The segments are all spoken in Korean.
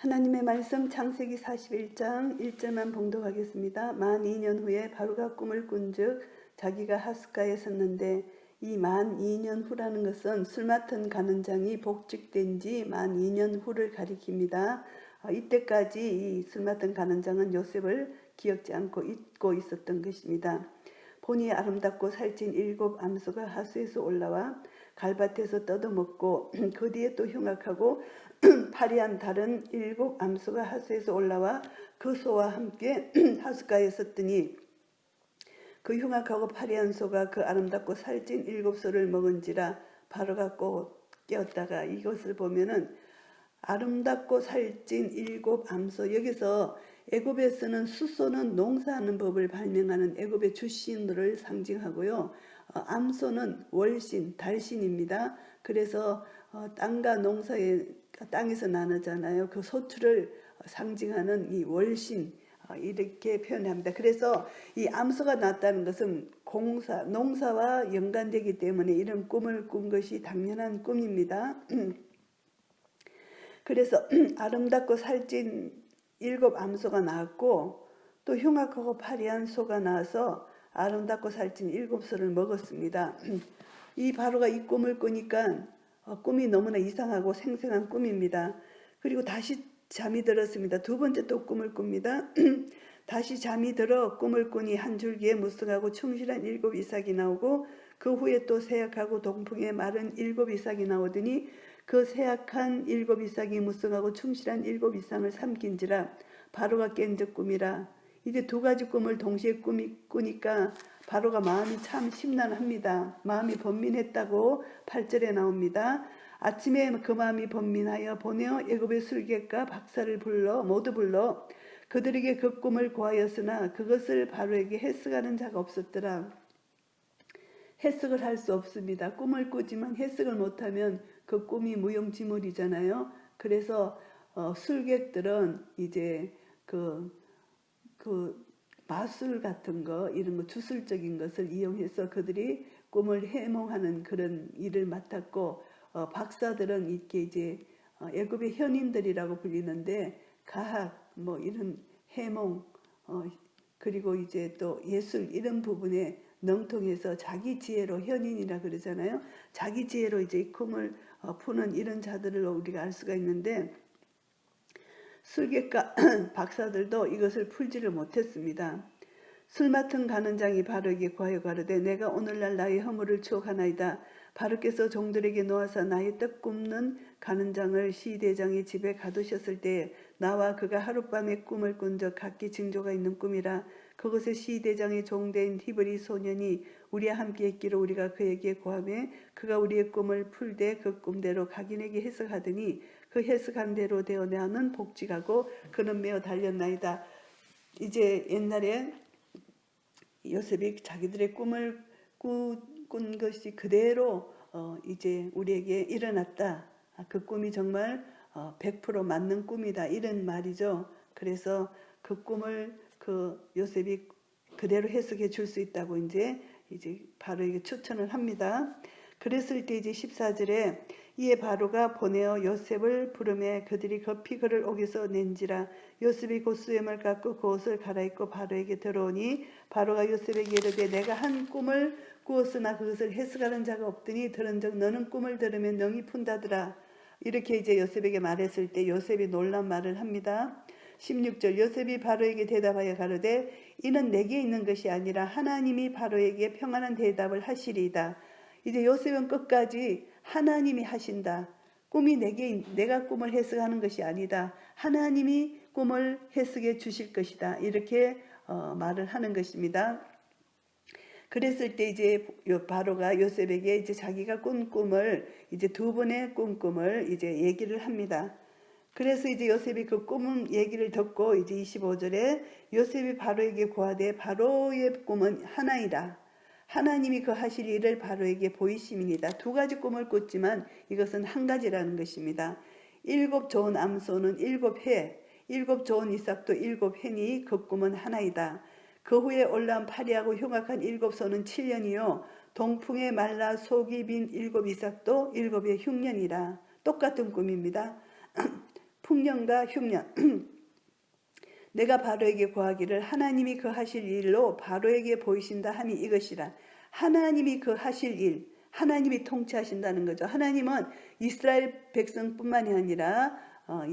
하나님의 말씀 창세기 41장 1절만 봉독하겠습니다. 만 2년 후에 바로가 꿈을 꾼즉 자기가 하숫가에 섰는데 이 만 2년 후라는 것은 술 맡은 가는 장이 복직된 지 만 2년 후를 가리킵니다. 이때까지 이 술 맡은 가는 장은 요셉을 기억지 않고 잊고 있었던 것입니다. 보니 아름답고 살찐 7 암소가 하수에서 올라와 갈밭에서 뜯어먹고 그 뒤에 또 흉악하고 파리한 다른 7 암소가 하수에서 올라와 그 소와 함께 하숫가에 섰더니 그 흉악하고 파리한 소가 그 아름답고 살찐 7 소를 먹은지라 바로가 꼭 깨었다가 이것을 보면은 아름답고 살찐 7 암소, 여기서 애굽에서는 수소는 농사하는 법을 발명하는 애굽의 주신들을 상징하고요. 암소는 월신, 달신입니다. 그래서 땅과 농사의 땅에서 나누잖아요. 그 소출을 상징하는 이 월신, 이렇게 표현합니다. 그래서 이 암소가 났다는 것은 농사와 연관되기 때문에 이런 꿈을 꾼 것이 당연한 꿈입니다. 그래서 아름답고 살찐 7 암소가 나왔고 또 흉악하고 파리한 소가 나와서 아름답고 살찐 7 소를 먹었습니다. 이 바로가 이 꿈을 꾸니까 꿈이 너무나 이상하고 생생한 꿈입니다. 그리고 다시 잠이 들었습니다. 두 번째 또 꿈을 꿉니다. 다시 잠이 들어 꿈을 꾸니 한 줄기에 무성하고 충실한 7 이삭이 나오고 그 후에 또 새약하고 동풍에 마른 7 이삭이 나오더니 그 새약한 7 이삭이 무성하고 충실한 7 이삭을 삼킨지라 바로가 깬 적 꿈이라. 이제 두 가지 꿈을 동시에 꾸니까 바로가 마음이 참 심란합니다. 마음이 번민했다고 8절에 나옵니다. 아침에 그 마음이 번민하여 보내어 애굽의 술객과 박사를 모두 불러 그들에게 그 꿈을 고하였으나 그것을 바로에게 해석하는 자가 없었더라. 해석을 할 수 없습니다. 꿈을 꾸지만 해석을 못하면 그 꿈이 무용지물이잖아요. 그래서 술객들은 이제 그 마술 같은 거, 이런 거 주술적인 것을 이용해서 그들이 꿈을 해몽하는 그런 일을 맡았고, 박사들은 이렇게 이제 애굽의 현인들이라고 불리는데 가학, 뭐 이런 해몽, 그리고 이제 또 예술 이런 부분에 능통해서 자기 지혜로 현인이라 그러잖아요. 자기 지혜로 이제 이 꿈을 푸는 이런 자들을 우리가 알 수가 있는데 술객과 박사들도 이것을 풀지를 못했습니다. 술 맡은 가는 장이 바로에게 구하여 가로되 내가 오늘날 나의 허물을 추억하나이다. 바로께서 종들에게 놓아서 나의 떡 굽는 가는 장을 시대장의 집에 가두셨을 때에 나와 그가 하룻밤에 꿈을 꾼 적 각기 징조가 있는 꿈이라. 그곳에 시대장의 종된 히브리 소년이 우리와 함께 있기로 우리가 그에게 구하매 그가 우리의 꿈을 풀되 그 꿈대로 각인에게 해석하더니 그 해석한 대로 되어 나는 복직하고 그는 매어 달렸나이다. 이제 옛날에 요셉이 자기들의 꿈을 꾼 것이 그대로 이제 우리에게 일어났다. 그 꿈이 정말 100% 맞는 꿈이다. 이런 말이죠. 그래서 그 꿈을 그 요셉이 그대로 해석해 줄 수 있다고 이제 바로에게 추천을 합니다. 그랬을 때 이제 14절에 이에 바로가 보내어 요셉을 부르매 그들이 급히 그를 옥에서 낸지라. 요셉이 곧 수염을 깎고 그 옷을 갈아입고 바로에게 들어오니 바로가 요셉에게 이르되 내가 한 꿈을 꾸었으나 그것을 해석하는 자가 없더니 들은즉 너는 꿈을 들으면 능히 푼다더라. 이렇게 이제 요셉에게 말했을 때 요셉이 놀란 말을 합니다. 16절 요셉이 바로에게 대답하여 가로되 이는 내게 있는 것이 아니라 하나님이 바로에게 평안한 대답을 하시리이다. 이제 요셉은 끝까지 하나님이 하신다. 꿈이 내가 꿈을 해석하는 것이 아니다. 하나님이 꿈을 해석해 주실 것이다. 이렇게 말을 하는 것입니다. 그랬을 때 이제 바로가 요셉에게 이제 자기가 꾼 꿈을 이제 두 번의 꾼 꿈을 이제 얘기를 합니다. 그래서 이제 요셉이 그 꿈 얘기를 듣고 이제 25절에 요셉이 바로에게 고하되 바로의 꿈은 하나이라. 하나님이 그 하실 일을 바로에게 보이심이니이다. 두 가지 꿈을 꿨지만 이것은 한 가지라는 것입니다. 7 좋은 암소는 7해, 7 좋은 이삭도 7해니 그 꿈은 하나이다. 그 후에 올라온 파리하고 흉악한 7 소는 7년이요 동풍에 말라 속이 빈 7 이삭도 7의 흉년이라. 똑같은 꿈입니다. 풍년과 흉년 내가 바로에게 고하기를 하나님이 그 하실 일로 바로에게 보이신다 함이 이것이라. 하나님이 그 하실 일, 하나님이 통치하신다는 거죠. 하나님은 이스라엘 백성뿐만이 아니라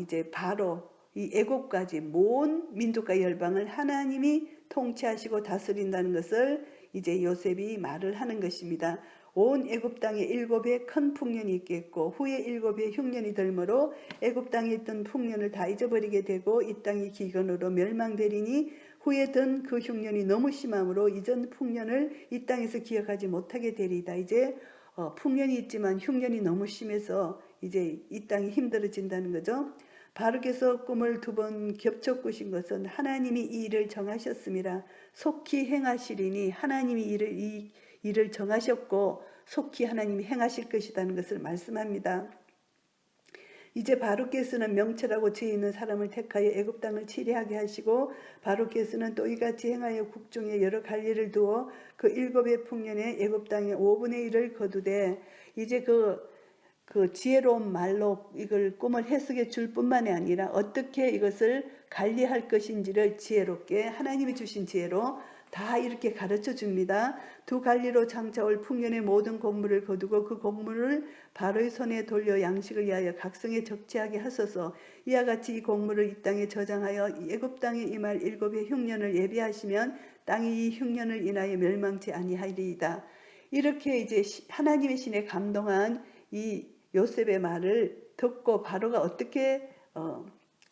이제 바로 이 애국까지 모든 민족과 열방을 하나님이 통치하시고 다스린다는 것을 이제 요셉이 말을 하는 것입니다. 온 애굽 땅에 7의 큰 풍년이 있겠고 후에 7의 흉년이 들므로 애굽 땅에 있던 풍년을 다 잊어버리게 되고 이 땅이 기근으로 멸망되리니 후에 든 그 흉년이 너무 심함으로 이전 풍년을 이 땅에서 기억하지 못하게 되리이다. 이제 풍년이 있지만 흉년이 너무 심해서 이제 이 땅이 힘들어진다는 거죠. 바룩에서 꿈을 2번 겹쳐 꾸신 것은 하나님이 이 일을 정하셨음이라. 속히 행하시리니 하나님이 이 일을 정하셨고 속히 하나님이 행하실 것이라는 것을 말씀합니다. 이제 바룩께서는 명철하고 지혜 있는 사람을 택하여 애굽 땅을 치리하게 하시고 바룩께서는 또 이같이 행하여 국중에 여러 관리를 두어 그 7의 풍년에 애굽 땅의 5분의 1을 거두되 이제 그 지혜로운 말로 이걸 꿈을 해석해 줄 뿐만이 아니라 어떻게 이것을 관리할 것인지를 지혜롭게 하나님이 주신 지혜로 다 이렇게 가르쳐 줍니다. 2 관리로 장차올 풍년의 모든 곡물을 거두고 그 곡물을 바로의 손에 돌려 양식을 위하여 각성에 적치하게 하소서. 이와 같이 이 곡물을 이 땅에 저장하여 애굽 땅에 임할 7의 흉년을 예비하시면 땅이 이 흉년을 인하여 멸망치 아니하리이다. 이렇게 이제 하나님의 신에 감동한 이 요셉의 말을 듣고 바로가 어떻게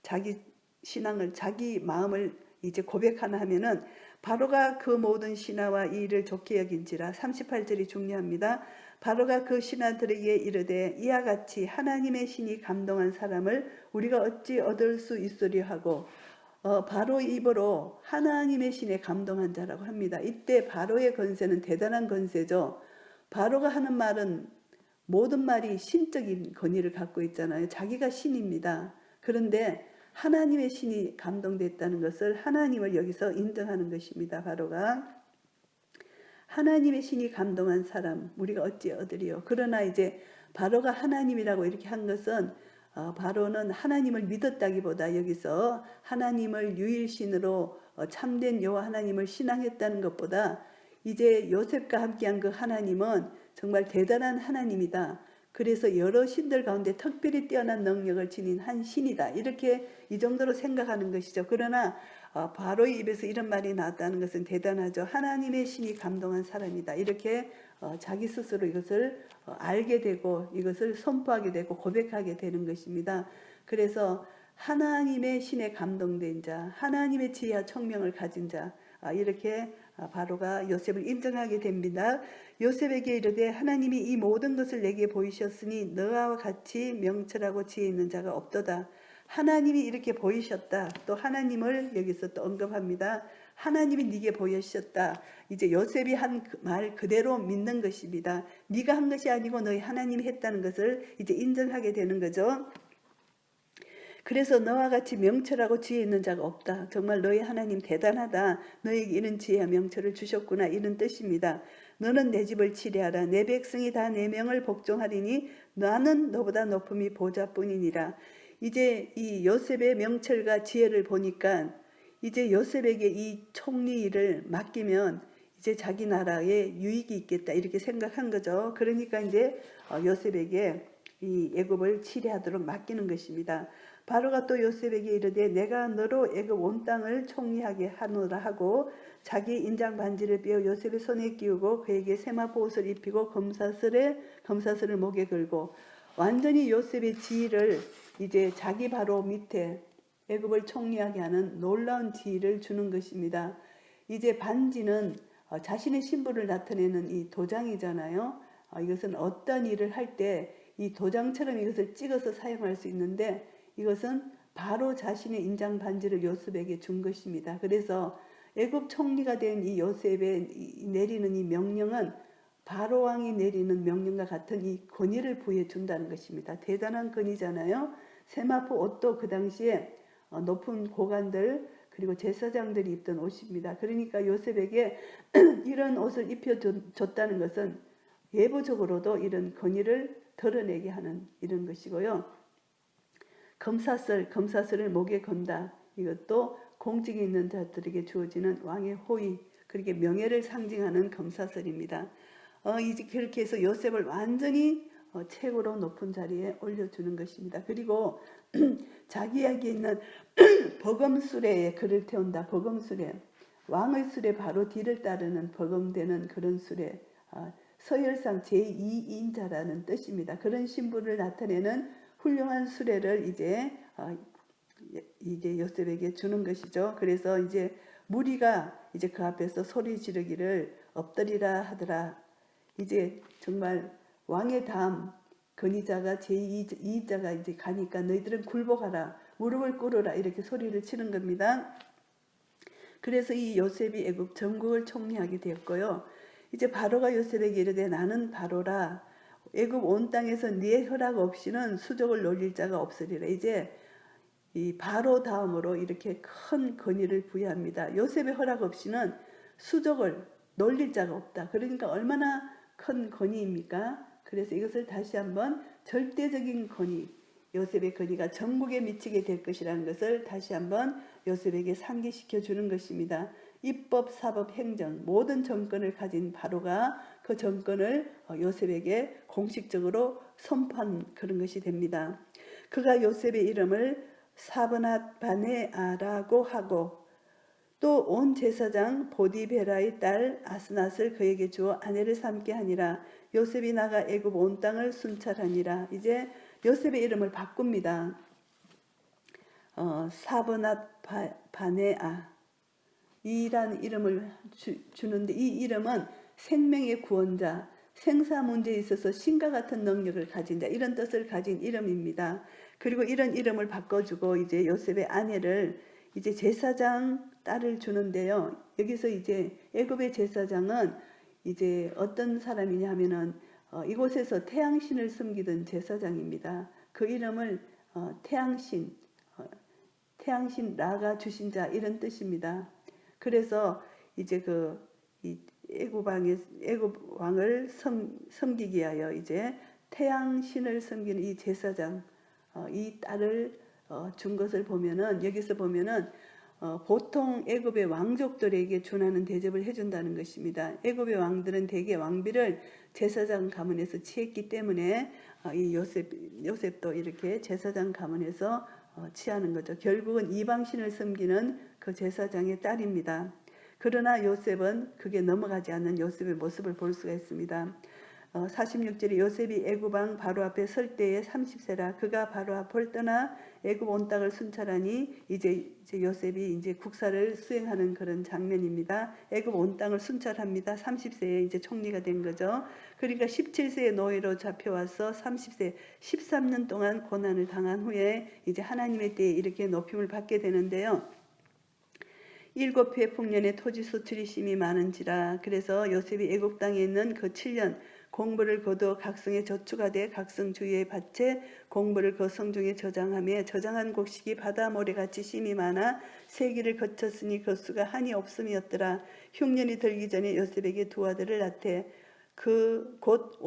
자기 신앙을 자기 마음을 이제 고백하나 하면은 바로가 그 모든 신하와 이 일을 좋게 여긴지라. 38절이 중요합니다. 바로가 그 신하들에게 이르되 이와 같이 하나님의 신이 감동한 사람을 우리가 어찌 얻을 수 있으려 하고 바로 입으로 하나님의 신에 감동한 자라고 합니다. 이때 바로의 권세는 대단한 권세죠. 바로가 하는 말은 모든 말이 신적인 권위를 갖고 있잖아요. 자기가 신입니다. 그런데 하나님의 신이 감동됐다는 것을 하나님을 여기서 인정하는 것입니다. 바로가 하나님의 신이 감동한 사람 우리가 어찌 얻으리요. 그러나 이제 바로가 하나님이라고 이렇게 한 것은 바로는 하나님을 믿었다기보다 여기서 하나님을 유일신으로 참된 여호와 하나님을 신앙했다는 것보다 이제 요셉과 함께한 그 하나님은 정말 대단한 하나님이다. 그래서 여러 신들 가운데 특별히 뛰어난 능력을 지닌 한 신이다. 이렇게 이 정도로 생각하는 것이죠. 그러나 바로의 입에서 이런 말이 나왔다는 것은 대단하죠. 하나님의 신이 감동한 사람이다. 이렇게 자기 스스로 이것을 알게 되고 이것을 선포하게 되고 고백하게 되는 것입니다. 그래서 하나님의 신에 감동된 자, 하나님의 지혜와 총명을 가진 자, 이렇게 바로가 요셉을 인정하게 됩니다. 요셉에게 이르되 하나님이 이 모든 것을 내게 보이셨으니 너와 같이 명철하고 지혜 있는 자가 없도다. 하나님이 이렇게 보이셨다. 또 하나님을 여기서 또 언급합니다. 하나님이 네게 보이셨다. 이제 요셉이 한 말 그대로 믿는 것입니다. 네가 한 것이 아니고 너희 하나님이 했다는 것을 이제 인정하게 되는 거죠. 그래서 너와 같이 명철하고 지혜 있는 자가 없다. 정말 너희 하나님 대단하다. 너에게 이런 지혜와 명철을 주셨구나. 이런 뜻입니다. 너는 내 집을 치리하라. 내 백성이 다 내 명을 복종하리니 나는 너보다 높음이 보좌뿐이니라. 이제 이 요셉의 명철과 지혜를 보니까 이제 요셉에게 이 총리 일을 맡기면 이제 자기 나라에 유익이 있겠다. 이렇게 생각한 거죠. 그러니까 이제 요셉에게 이 애굽을 치리하도록 맡기는 것입니다. 바로가 또 요셉에게 이르되 내가 너로 애굽 온 땅을 총리하게 하노라 하고 자기 인장 반지를 빼어 요셉의 손에 끼우고 그에게 세마포 옷을 입히고 검사슬을 목에 걸고 완전히 요셉의 지위를 이제 자기 바로 밑에 애굽을 총리하게 하는 놀라운 지위를 주는 것입니다. 이제 반지는 자신의 신분을 나타내는 이 도장이잖아요. 이것은 어떤 일을 할 때 이 도장처럼 이것을 찍어서 사용할 수 있는데 이것은 바로 자신의 인장 반지를 요셉에게 준 것입니다. 그래서 애굽 총리가 된 이 요셉에 내리는 이 명령은 바로 왕이 내리는 명령과 같은 이 권위를 부여해 준다는 것입니다. 대단한 권위잖아요. 세마포 옷도 그 당시에 높은 고관들 그리고 제사장들이 입던 옷입니다. 그러니까 요셉에게 이런 옷을 입혀줬다는 것은 예부적으로도 이런 권위를 드러내게 하는 이런 것이고요. 검사슬을 목에 건다. 이것도 공직에 있는 자들에게 주어지는 왕의 호의, 그렇게 명예를 상징하는 검사슬입니다. 이제 그렇게 해서 요셉을 완전히 최고로 높은 자리에 올려주는 것입니다. 그리고 자기에게 있는 버금수레에 그를 태운다. 버금수레, 왕의 수레 바로 뒤를 따르는 버금되는 그런 수레, 서열상 제2인자라는 뜻입니다. 그런 신분을 나타내는 훌륭한 수레를 이제 요셉에게 주는 것이죠. 그래서 이제 무리가 이제 그 앞에서 소리 지르기를 엎드리라 하더라. 이제 정말 왕의 다음 건의자가 제2자가 이제 가니까 너희들은 굴복하라, 무릎을 꿇으라, 이렇게 소리를 치는 겁니다. 그래서 이 요셉이 애굽 전국을 총리하게 되었고요. 이제 바로가 요셉에게 이르되 나는 바로라. 애굽 온 땅에서 네 허락 없이는 수족을 놀릴 자가 없으리라. 이제 이 바로 다음으로 이렇게 큰 권위를 부여합니다. 요셉의 허락 없이는 수족을 놀릴 자가 없다. 그러니까 얼마나 큰 권위입니까? 그래서 이것을 다시 한번 절대적인 권위, 요셉의 권위가 전국에 미치게 될 것이라는 것을 다시 한번 요셉에게 상기시켜 주는 것입니다. 입법, 사법, 행정 모든 정권을 가진 바로가 그 정권을 요셉에게 공식적으로 선포한 그런 것이 됩니다. 그가 요셉의 이름을 사브낫 바네아라고 하고 또 온 제사장 보디베라의 딸 아스낫을 그에게 주어 아내를 삼게 하니라. 요셉이 나가 애굽 온 땅을 순찰하니라. 이제 요셉의 이름을 바꿉니다. 사브낫 바네아 이란 이름을 주는데 이 이름은 생명의 구원자, 생사 문제에 있어서 신과 같은 능력을 가진 자, 이런 뜻을 가진 이름입니다. 그리고 이런 이름을 바꿔주고 이제 요셉의 아내를 이제 제사장 딸을 주는데요. 여기서 이제 애굽의 제사장은 이제 어떤 사람이냐 하면은 이곳에서 태양신을 섬기던 제사장입니다. 그 이름을 태양신 라가 주신 자, 이런 뜻입니다. 그래서 이제 이 애굽 왕을 섬기기 위하여 이제 태양신을 섬기는 이 제사장 이 딸을 준 것을 보면은, 여기서 보면은 보통 애굽의 왕족들에게 준하는 대접을 해준다는 것입니다. 애굽의 왕들은 대개 왕비를 제사장 가문에서 취했기 때문에 이 요셉도 이렇게 제사장 가문에서 취하는 거죠. 결국은 이방신을 섬기는 그 제사장의 딸입니다. 그러나 요셉은 그게 넘어가지 않는 요셉의 모습을 볼 수가 있습니다. 46절에 요셉이 애굽 왕 바로 앞에 설 때에 30세라. 그가 바로 앞을 떠나 애굽 온 땅을 순찰하니 이제 요셉이 이제 국사를 수행하는 그런 장면입니다. 애굽 온 땅을 순찰합니다. 30세에 이제 총리가 된 거죠. 그러니까 17세의 노예로 잡혀와서 30세 13년 동안 고난을 당한 후에 이제 하나님의 때에 이렇게 높임을 받게 되는데요. 7회 풍년의 토지 소출이 심히 많은지라. 그래서 요셉이 애굽 땅에 있는 그 7년 공부를 거두어 각성에 저축하되 각성 주위의 밭에 공부를 그 성중에 저장하며 저장한 곡식이 바다 모래같이 심이 많아 세기를 거쳤으니 그 수가 한이 없음이었더라. 흉년이 들기 전에 요셉에게 두 아들을 낳되 그 곧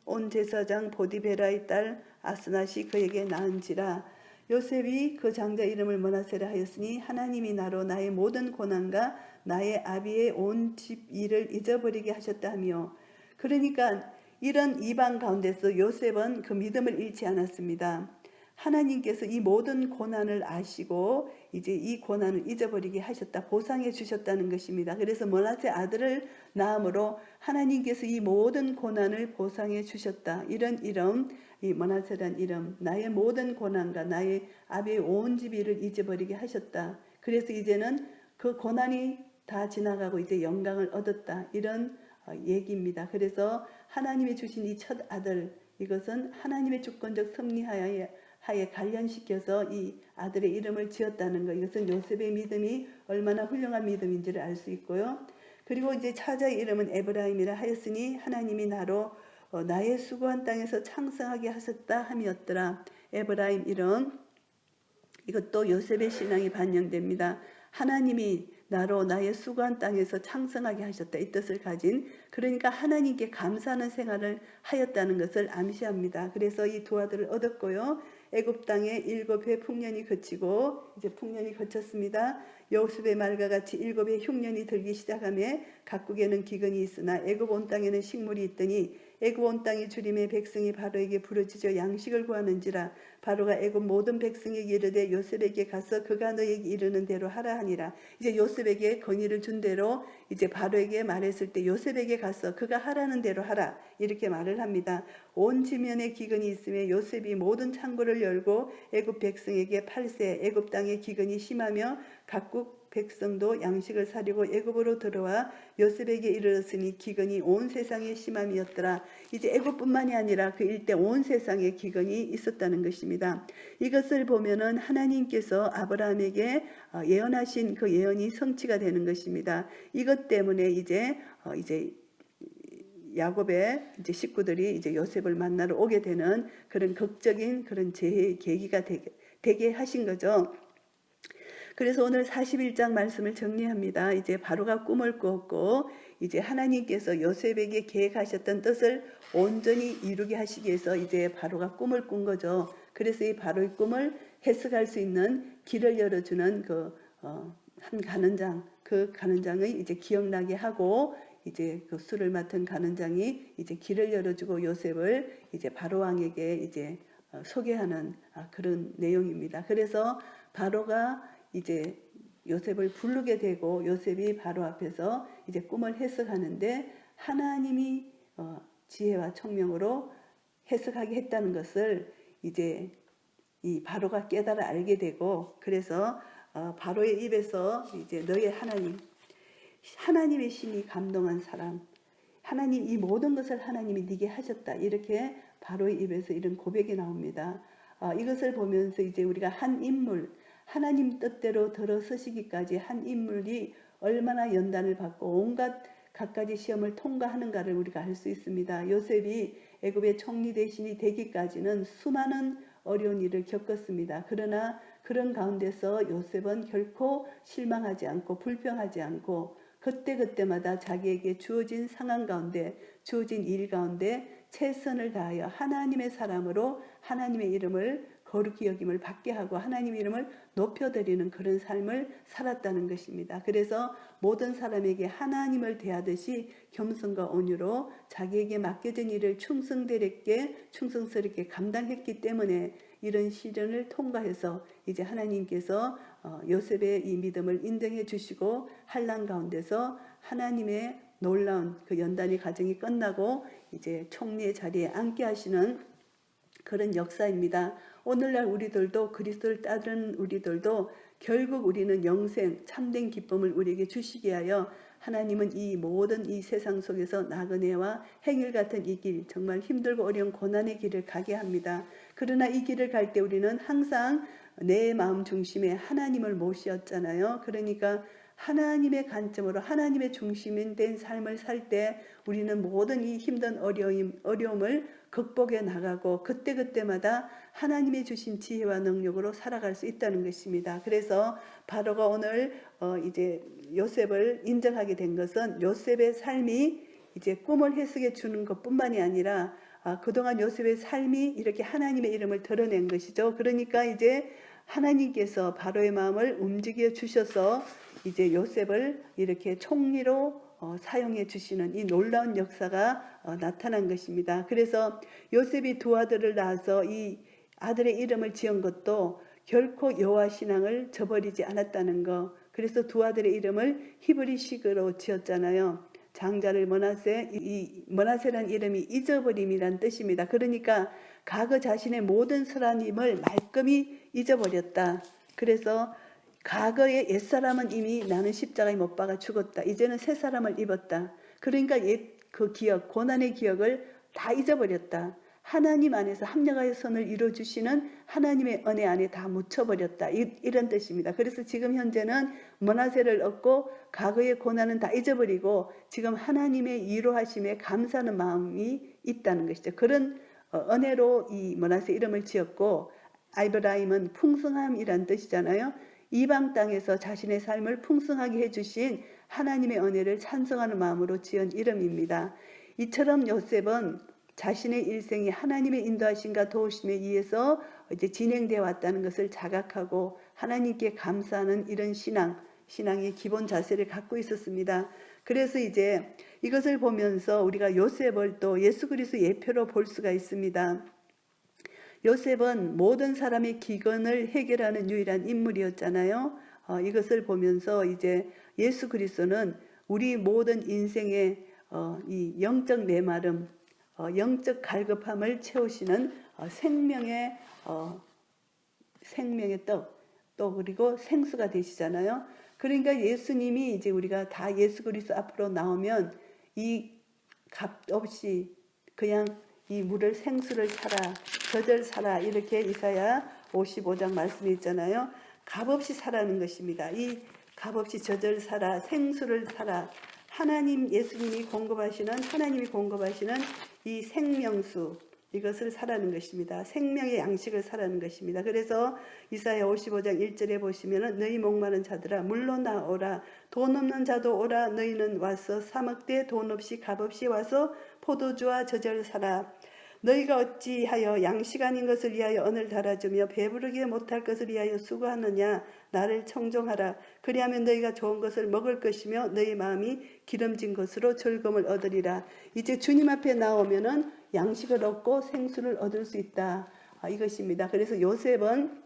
온 제사장 보디베라의 딸 아스낫이 그에게 낳은지라. 요셉이 그 장자 이름을 므낫세라 하였으니 하나님이 나로 나의 모든 고난과 나의 아비의 온 집 일을 잊어버리게 하셨다 하며, 그러니까 이런 이방 가운데서 요셉은 그 믿음을 잃지 않았습니다. 하나님께서 이 모든 고난을 아시고 이제 이 고난을 잊어버리게 하셨다, 보상해 주셨다는 것입니다. 그래서 므낫세 아들을 낳음으로 하나님께서 이 모든 고난을 보상해 주셨다, 이런 이름, 이 므낫세란 이름, 나의 모든 고난과 나의 아비의 온 집일을 잊어버리게 하셨다. 그래서 이제는 그 고난이 다 지나가고 이제 영광을 얻었다, 이런 얘기입니다. 그래서 하나님이 주신 이 첫 아들, 이것은 하나님의 주권적 섭리하에 관련시켜서 이 아들의 이름을 지었다는 것, 이것은 요셉의 믿음이 얼마나 훌륭한 믿음인지를 알 수 있고요. 그리고 이제 차자의 이름은 에브라임이라 하였으니 하나님이 나로 나의 수고한 땅에서 창성하게 하셨다 함이었더라. 에브라임 이름, 이것도 요셉의 신앙이 반영됩니다. 하나님이 나로 나의 수고한 땅에서 창성하게 하셨다, 이 뜻을 가진, 그러니까 하나님께 감사하는 생활을 하였다는 것을 암시합니다. 그래서 이 두 아들을 얻었고요. 애굽 땅에 7해 풍년이 그치고 이제 풍년이 그쳤습니다. 요셉의 말과 같이 7해 흉년이 들기 시작하며 각국에는 기근이 있으나 애굽 온 땅에는 식물이 있더니 애굽 온 땅이 주림의 백성이 바로에게 부르짖어 양식을 구하는지라. 바로가 애굽 모든 백성에게 이르되 요셉에게 가서 그가 너에게 이르는 대로 하라 하니라. 이제 요셉에게 건의를 준 대로 이제 바로에게 말했을 때 요셉에게 가서 그가 하라는 대로 하라 이렇게 말을 합니다. 온 지면에 기근이 있으며 요셉이 모든 창고를 열고 애굽 백성에게 팔세 애굽 땅에 기근이 심하며 각국 백성도 양식을 사려고 애굽으로 들어와 요셉에게 이르렀으니 기근이 온 세상에 심함이었더라. 이제 애굽뿐만이 아니라 그 일대 온 세상에 기근이 있었다는 것입니다. 이것을 보면은 하나님께서 아브라함에게 예언하신 그 예언이 성취가 되는 것입니다. 이것 때문에 이제 야곱의 이제 식구들이 이제 요셉을 만나러 오게 되는 그런 극적인 그런 재해의 계기가 되게 하신 거죠. 그래서 오늘 41장 말씀을 정리합니다. 이제 바로가 꿈을 꾸었고 이제 하나님께서 요셉에게 계획하셨던 뜻을 온전히 이루게 하시기 위해서 이제 바로가 꿈을 꾼 거죠. 그래서 이 바로의 꿈을 해석할 수 있는 길을 열어주는 한 간원장, 그 간원장의 이제 기억나게 하고 이제 그 술을 맡은 간원장이 이제 길을 열어주고 요셉을 이제 바로 왕에게 이제 소개하는 그런 내용입니다. 그래서 바로가 이제 요셉을 부르게 되고 요셉이 바로 앞에서 이제 꿈을 해석하는데 하나님이 지혜와 총명으로 해석하게 했다는 것을 이제 이 바로가 깨달아 알게 되고 그래서 바로의 입에서 이제 너의 하나님의 신이 감동한 사람, 하나님 이 모든 것을 하나님이 네게 하셨다 이렇게 바로의 입에서 이런 고백이 나옵니다. 이것을 보면서 이제 우리가 한 인물 하나님 뜻대로 들어서시기까지 한 인물이 얼마나 연단을 받고 온갖 갖가지 시험을 통과하는가를 우리가 알 수 있습니다. 요셉이 애굽의 총리 대신이 되기까지는 수많은 어려운 일을 겪었습니다. 그러나 그런 가운데서 요셉은 결코 실망하지 않고 불평하지 않고 그때마다 자기에게 주어진 상황 가운데 주어진 일 가운데 최선을 다하여 하나님의 사람으로 하나님의 이름을 거룩히 여김을 받게 하고 하나님 이름을 높여드리는 그런 삶을 살았다는 것입니다. 그래서 모든 사람에게 하나님을 대하듯이 겸손과 온유로 자기에게 맡겨진 일을 충성스럽게 감당했기 때문에 이런 시련을 통과해서 이제 하나님께서 요셉의 이 믿음을 인정해 주시고 환난 가운데서 하나님의 놀라운 그 연단의 과정이 끝나고 이제 총리의 자리에 앉게 하시는 그런 역사입니다. 오늘날 우리들도 그리스도를 따르는 우리들도 결국 우리는 영생 참된 기쁨을 우리에게 주시게 하여 하나님은 이 모든 이 세상 속에서 나그네와 행일 같은 이 길 정말 힘들고 어려운 고난의 길을 가게 합니다. 그러나 이 길을 갈 때 우리는 항상 내 마음 중심에 하나님을 모시었잖아요. 그러니까 하나님의 관점으로 하나님의 중심인 된 삶을 살 때 우리는 모든 이 힘든 어려움을 극복해 나가고 그때마다 하나님의 주신 지혜와 능력으로 살아갈 수 있다는 것입니다. 그래서 바로가 오늘 이제 요셉을 인정하게 된 것은 요셉의 삶이 이제 꿈을 해석해 주는 것뿐만이 아니라 그동안 요셉의 삶이 이렇게 하나님의 이름을 드러낸 것이죠. 그러니까 이제 하나님께서 바로의 마음을 움직여 주셔서 이제 요셉을 이렇게 총리로 사용해 주시는 이 놀라운 역사가 나타난 것입니다. 그래서 요셉이 두 아들을 낳아서 이 아들의 이름을 지은 것도 결코 여호와 신앙을 저버리지 않았다는 것. 그래서 두 아들의 이름을 히브리식으로 지었잖아요. 장자를 머나세, 이 머나세란 이름이 잊어버림이란 뜻입니다. 그러니까 과거 자신의 모든 선한 힘을 말끔히 잊어버렸다. 그래서 과거의 옛사람은 이미 나는 십자가에 못 박아 죽었다. 이제는 새 사람을 입었다. 그러니까 옛 그 기억, 고난의 기억을 다 잊어버렸다. 하나님 안에서 합력하여 선을 이루어주시는 하나님의 은혜 안에 다 묻혀버렸다. 이런 뜻입니다. 그래서 지금 현재는 머나세를 얻고 과거의 고난은 다 잊어버리고 지금 하나님의 위로하심에 감사하는 마음이 있다는 것이죠. 그런 은혜로 이 머나세 이름을 지었고 아브라함은 풍성함이란 뜻이잖아요. 이방 땅에서 자신의 삶을 풍성하게 해주신 하나님의 은혜를 찬송하는 마음으로 지은 이름입니다. 이처럼 요셉은 자신의 일생이 하나님의 인도하심과 도우심에 의해서 이제 진행되어 왔다는 것을 자각하고 하나님께 감사하는 이런 신앙의 기본 자세를 갖고 있었습니다. 그래서 이제 이것을 보면서 우리가 요셉을 또 예수 그리스도 예표로 볼 수가 있습니다. 요셉은 모든 사람의 기근을 해결하는 유일한 인물이었잖아요. 이것을 보면서 이제 예수 그리스도는 우리 모든 인생의 이 영적 메마름, 영적 갈급함을 채우시는 생명의 떡, 또 그리고 생수가 되시잖아요. 그러니까 예수님이 이제 우리가 다 예수 그리스도 앞으로 나오면 이 값 없이 그냥 이 물을 생수를 사라, 저절 사라, 이렇게 이사야 55장 말씀이 있잖아요. 값없이 사라는 것입니다. 이 값없이 저절 사라, 생수를 사라. 예수님이 하나님이 공급하시는 이 생명수, 이것을 사라는 것입니다. 생명의 양식을 사라는 것입니다. 그래서 이사야 55장 1절에 보시면은 너희 목마른 자들아 물로 나오라, 돈 없는 자도 오라. 너희는 와서 사 먹되 돈 없이 값없이 와서 포도주와 저절 사라. 너희가 어찌하여 양식 아닌 것을 위하여 언을 달아주며 배부르게 못할 것을 위하여 수고하느냐. 나를 청종하라. 그리하면 너희가 좋은 것을 먹을 것이며 너희 마음이 기름진 것으로 즐거움을 얻으리라. 이제 주님 앞에 나오면은 양식을 얻고 생수를 얻을 수 있다. 이것입니다. 그래서 요셉은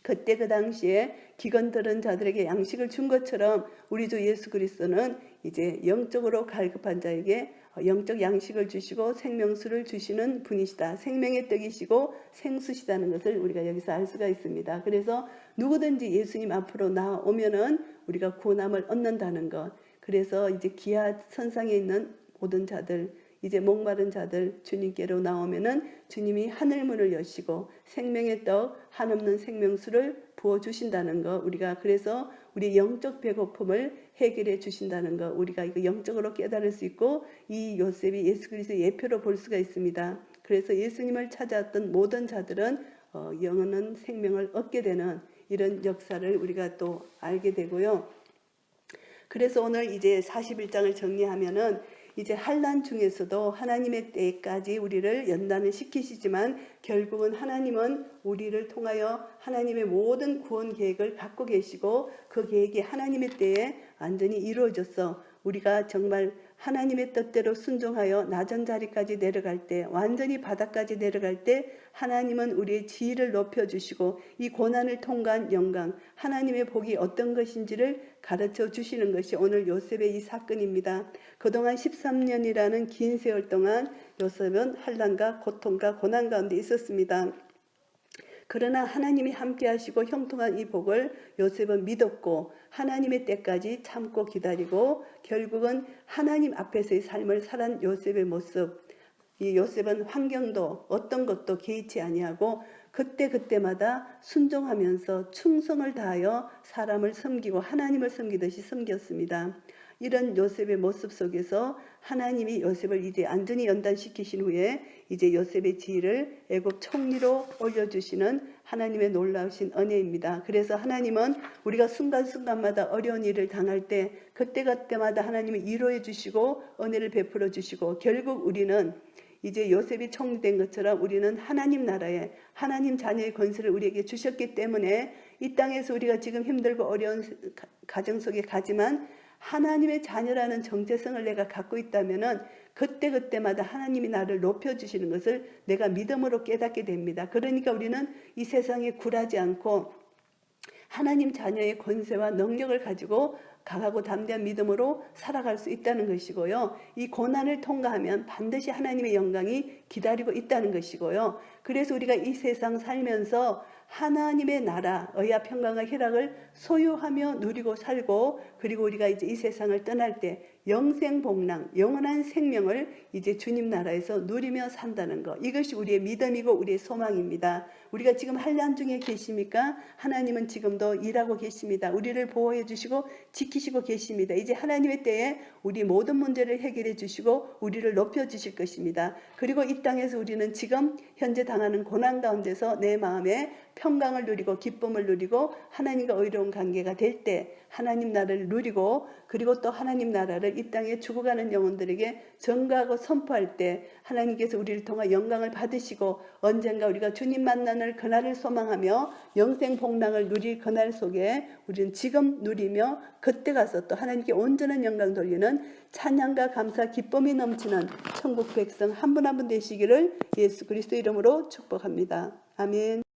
그때 그 당시에 기근 들은 자들에게 양식을 준 것처럼 우리 주 예수 그리스도는 이제 영적으로 갈급한 자에게 영적 양식을 주시고 생명수를 주시는 분이시다. 생명의 떡이시고 생수시다는 것을 우리가 여기서 알 수가 있습니다. 그래서 누구든지 예수님 앞으로 나오면은 우리가 구원함을 얻는다는 것. 그래서 이제 기아 선상에 있는 모든 자들, 이제 목마른 자들 주님께로 나오면은 주님이 하늘문을 여시고 생명의 떡, 한없는 생명수를 부어주신다는 것. 우리가 그래서 우리 영적 배고픔을 해결해 주신다는 것. 우리가 이거 영적으로 깨달을 수 있고 이 요셉이 예수 그리스도의 예표로 볼 수가 있습니다. 그래서 예수님을 찾아왔던 모든 자들은 영원한 생명을 얻게 되는 이런 역사를 우리가 또 알게 되고요. 그래서 오늘 이제 41장을 정리하면은 이제 환난 중에서도 하나님의 때까지 우리를 연단을 시키시지만 결국은 하나님은 우리를 통하여 하나님의 모든 구원 계획을 갖고 계시고 그 계획이 하나님의 때에 완전히 이루어져서 우리가 정말 하나님의 뜻대로 순종하여 낮은 자리까지 내려갈 때, 완전히 바닥까지 내려갈 때 하나님은 우리의 지위를 높여주시고 이 고난을 통과한 영광, 하나님의 복이 어떤 것인지를 가르쳐 주시는 것이 오늘 요셉의 이 사건입니다. 그동안 13년이라는 긴 세월 동안 요셉은 환난과 고통과 고난 가운데 있었습니다. 그러나 하나님이 함께 하시고 형통한 이 복을 요셉은 믿었고 하나님의 때까지 참고 기다리고 결국은 하나님 앞에서의 삶을 살은 요셉의 모습. 이 요셉은 환경도 어떤 것도 개의치 아니하고 그때마다 순종하면서 충성을 다하여 사람을 섬기고 하나님을 섬기듯이 섬겼습니다. 이런 요셉의 모습 속에서 하나님이 요셉을 이제 완전히 연단시키신 후에 이제 요셉의 지위를 애굽 총리로 올려주시는 하나님의 놀라우신 은혜입니다. 그래서 하나님은 우리가 순간순간마다 어려운 일을 당할 때 그때마다 하나님이 위로해 주시고 은혜를 베풀어 주시고 결국 우리는 이제 요셉이 총리된 것처럼 우리는 하나님 나라에 하나님 자녀의 권세를 우리에게 주셨기 때문에 이 땅에서 우리가 지금 힘들고 어려운 가정 속에 가지만 하나님의 자녀라는 정체성을 내가 갖고 있다면은 그때마다 하나님이 나를 높여주시는 것을 내가 믿음으로 깨닫게 됩니다. 그러니까 우리는 이 세상에 굴하지 않고 하나님 자녀의 권세와 능력을 가지고 강하고 담대한 믿음으로 살아갈 수 있다는 것이고요. 이 고난을 통과하면 반드시 하나님의 영광이 기다리고 있다는 것이고요. 그래서 우리가 이 세상 살면서 하나님의 나라, 의와 평강과 희락을 소유하며 누리고 살고 그리고 우리가 이제 이 세상을 떠날 때 영생복랑, 영원한 생명을 이제 주님 나라에서 누리며 산다는 것. 이것이 우리의 믿음이고 우리의 소망입니다. 우리가 지금 환난 중에 계십니까? 하나님은 지금도 일하고 계십니다. 우리를 보호해 주시고 지키시고 계십니다. 이제 하나님의 때에 우리 모든 문제를 해결해 주시고 우리를 높여 주실 것입니다. 그리고 이 땅에서 우리는 지금 현재 당하는 고난 가운데서 내 마음에 평강을 누리고 기쁨을 누리고 하나님과 의로운 관계가 될 때 하나님 나라를 누리고 그리고 또 하나님 나라를 말씀을 이 땅에 죽어가는 영혼들에게 전가하고 선포할 때 하나님께서 우리를 통해 영광을 받으시고 언젠가 우리가 주님 만나는 그날을 소망하며 영생 복락을 누릴 그날 속에 우리는 지금 누리며 그때 가서 또 하나님께 온전한 영광 돌리는 찬양과 감사 기쁨이 넘치는 천국 백성 한 분 한 분 되시기를 예수 그리스도 이름으로 축복합니다. 아멘.